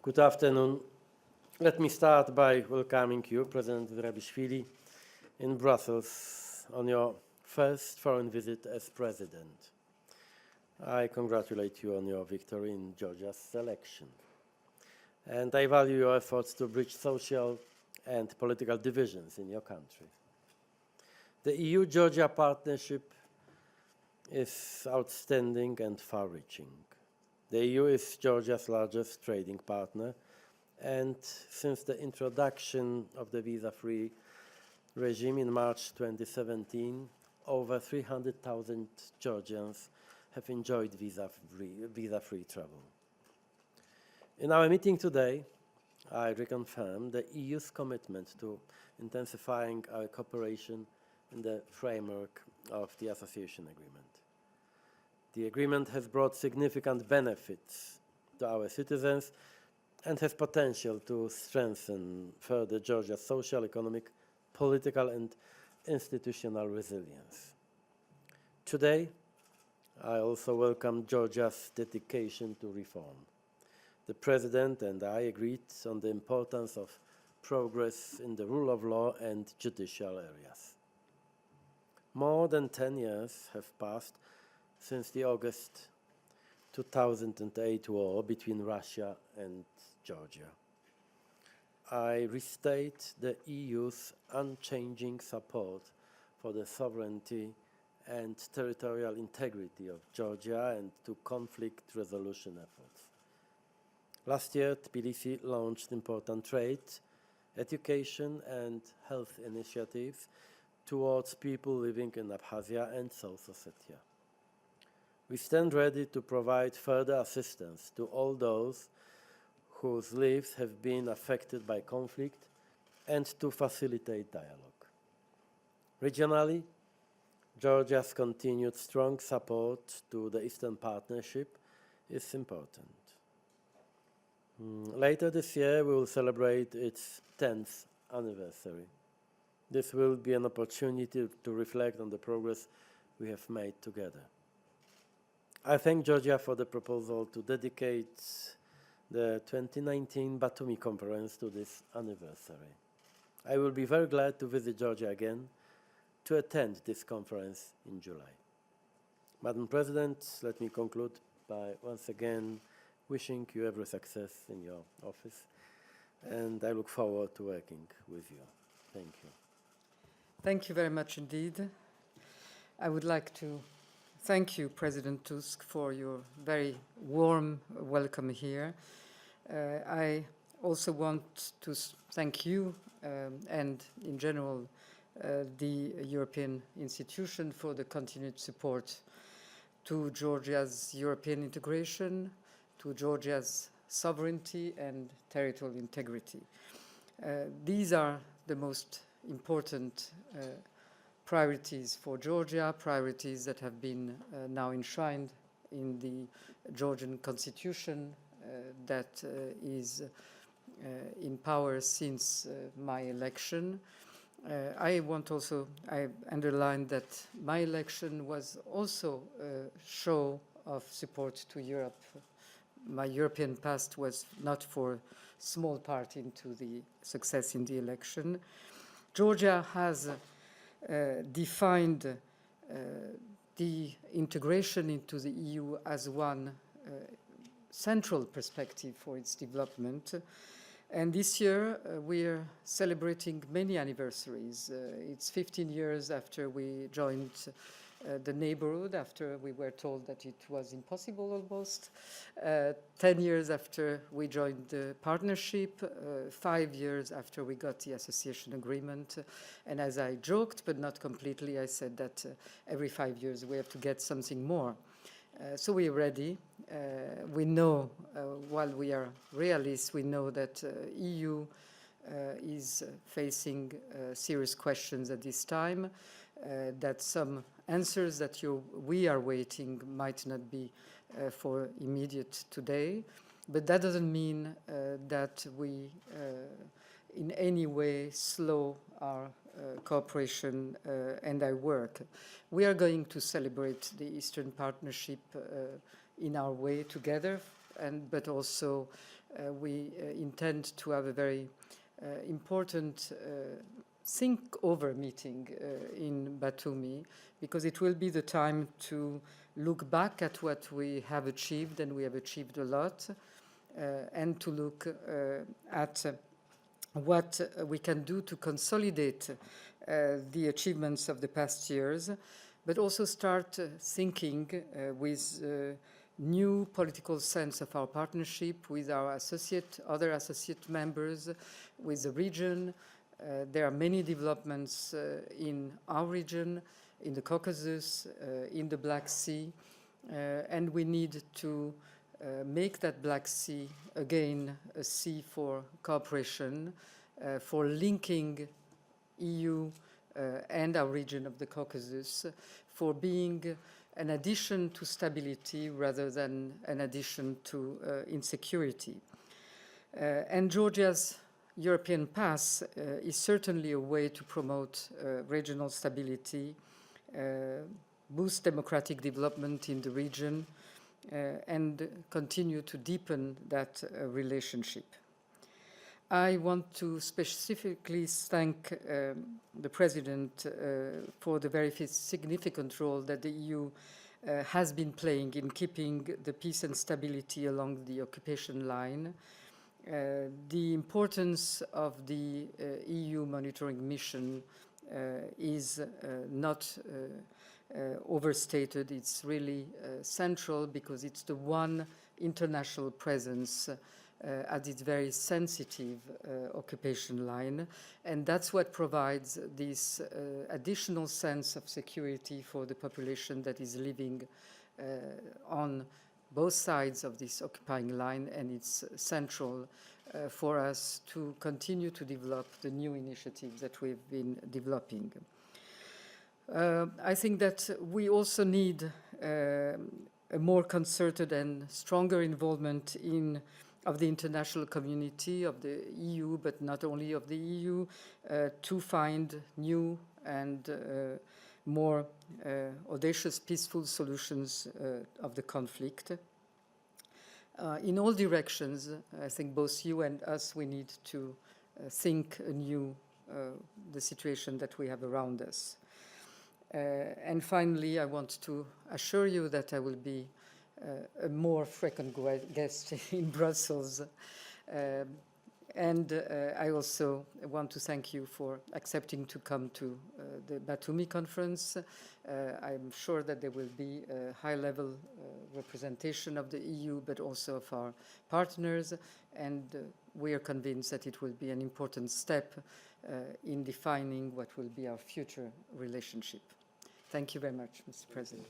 Good afternoon. Let me start by welcoming you, President Zurabishvili, in Brussels on your first foreign visit as President. I congratulate you on your victory in Georgia's election. And I value your efforts to bridge social and political divisions in your country. The EU-Georgia partnership is outstanding and far-reaching. The EU is Georgia's largest trading partner, and since the introduction of the visa-free regime in March 2017, over 300,000 Georgians have enjoyed visa-free travel. In our meeting today, I reconfirm the EU's commitment to intensifying our cooperation in the framework of the association agreement. The agreement has brought significant benefits to our citizens and has potential to strengthen further Georgia's social, economic, political, and institutional resilience. Today, I also welcome Georgia's dedication to reform. The President and I agreed on the importance of progress in the rule of law and judicial areas. More than 10 years have passed since the August 2008 war between Russia and Georgia. I restate the EU's unchanging support for the sovereignty and territorial integrity of Georgia and to conflict resolution efforts. Last year, Tbilisi launched important trade, education, and health initiatives towards people living in Abkhazia and South Ossetia. We stand ready to provide further assistance to all those whose lives have been affected by conflict and to facilitate dialogue. Regionally, Georgia's continued strong support to the Eastern Partnership is important. Later this year, we will celebrate its 10th anniversary. This will be an opportunity to reflect on the progress we have made together. I thank Georgia for the proposal to dedicate the 2019 Batumi conference to this anniversary. I will be very glad to visit Georgia again to attend this conference in July. Madam President, let me conclude by once again wishing you every success in your office, and I look forward to working with you. Thank you. Thank you very much indeed. I would like to thank you, President Tusk, for your very warm welcome here. I also want to thank you and, in general, the European institution for the continued support to Georgia's European integration, to Georgia's sovereignty and territorial integrity. These are the most important priorities for Georgia, priorities that have been now enshrined in the Georgian constitution that is in power since my election. I underline that my election was also a show of support to Europe. My European past was not for small part into the success in the election. Georgia has defined the integration into the EU as one central perspective for its development. And this year, we're celebrating many anniversaries. It's 15 years after we joined the neighborhood, after we were told that it was impossible almost. 10 years after we joined the partnership, 5 years after we got the association agreement. And as I joked, but not completely, I said that every 5 years we have to get something more. So we're ready. We know, while we are realists, we know that EU is facing serious questions at this time, that some answers that we are waiting might not be for immediate today, but that doesn't mean that we in any way slow our cooperation and our work. We are going to celebrate the Eastern Partnership in our way together but also we intend to have a very important think-over meeting in Batumi, because it will be the time to look back at what we have achieved, and we have achieved a lot, and to look at what we can do to consolidate the achievements of the past years, but also start thinking with new political sense of our partnership with our other associate members, with the region. There are many developments in our region, in the Caucasus, in the Black Sea, and we need to make that Black Sea again a sea for cooperation, for linking EU and our region of the Caucasus, for being an addition to stability rather than an addition to insecurity. And Georgia's European path is certainly a way to promote regional stability, boost democratic development in the region, and continue to deepen that relationship. I want to specifically thank the President for the very significant role that the EU has been playing in keeping the peace and stability along the occupation line. The importance of the EU monitoring mission is not overstated. It's really central, because it's the one international presence at its very sensitive occupation line, and that's what provides this additional sense of security for the population that is living on both sides of this occupying line, and it's central for us to continue to develop the new initiatives that we've been developing. I think that we also need a more concerted and stronger involvement of the international community, of the EU, but not only of the EU, to find new and more audacious, peaceful solutions of the conflict. In all directions, I think both you and us, we need to think anew the situation that we have around us. And finally, I want to assure you that I will be a more frequent guest in Brussels. And I also want to thank you for accepting to come to the Batumi conference. I'm sure that there will be a high-level representation of the EU, but also of our partners, and we are convinced that it will be an important step in defining what will be our future relationship. Thank you very much, Mr. President.